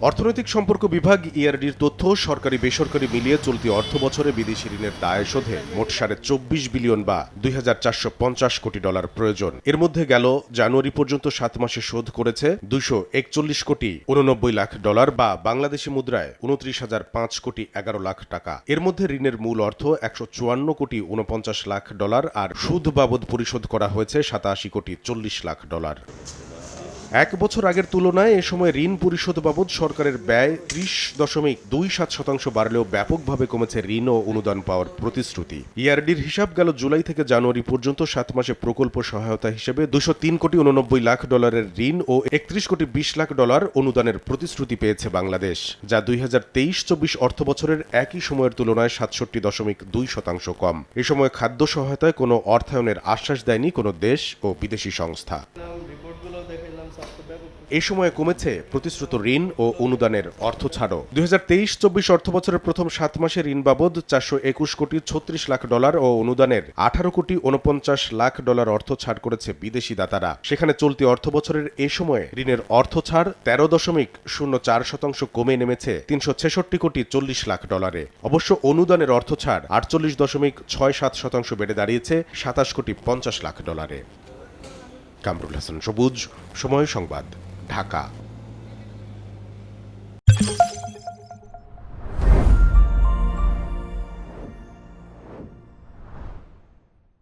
অর্থনৈতিক সম্পর্ক বিভাগ ইআরডির তথ্য, সরকারি বেসরকারি মিলিয়ে চলতি অর্থবছরে বিদেশি ঋণের দায় শোধে মোট 24.5 বিলিয়ন বা $2,450 কোটি প্রয়োজন। এর মধ্যে গেল জানুয়ারি পর্যন্ত 7 মাসে শোধ করেছে $241 কোটি 89 লাখ বা বাংলাদেশি মুদ্রায় 29,005 কোটি 11 লাখ টাকা। এর মধ্যে ঋণের মূল অর্থ 154 কোটি 49 লাখ আর সুদ বাবদ পরিশোধ করা হয়েছে 87 কোটি 40 লাখ। এক বছর আগের তুলনায় এ সময় ঋণ পরিশোধ বাবদ সরকারের ব্যয় 30.27% বাড়লেও ব্যাপকভাবে কমেছে ঋণ ও অনুদান পাওয়ার প্রতিশ্রুতি। ইআরডির হিসাব গেল জুলাই থেকে জানুয়ারি পর্যন্ত 7 মাসে প্রকল্প সহায়তা হিসেবে $203 কোটি 89 লাখ ঋণ ও 31 কোটি 20 লাখ অনুদানের প্রতিশ্রুতি পেয়েছে বাংলাদেশ, যা 2023-24 অর্থবছরের একই সময়ের তুলনায় 67.2% কম। এ সময় খাদ্য সহায়তায় কোনো অর্থায়নের আশ্বাস দেয়নি কোনো দেশ ও বিদেশি সংস্থা। এ সময়ে কমেছে প্রতিশ্রুত ঋণ ও অনুদানের অর্থ ছাড়ও। 2023-24 অর্থবছরের প্রথম 7 মাসে ঋণ বাবদ $421 কোটি 36 লাখ ও অনুদানের 18 কোটি 49 লাখ অর্থ ছাড় করেছে বিদেশি দাতারা। সেখানে চলতি অর্থবছরের এ সময়ে ঋণের অর্থ ছাড় 13.04% কমে নেমেছে 366 কোটি 40 লাখ অবশ্য অনুদানের অর্থ ছাড় 48.67% বেড়ে দাঁড়িয়েছে 27 কোটি 50 লাখ। কামরুল হাসান সবুজ, সময় সংবাদ, ঢাকা।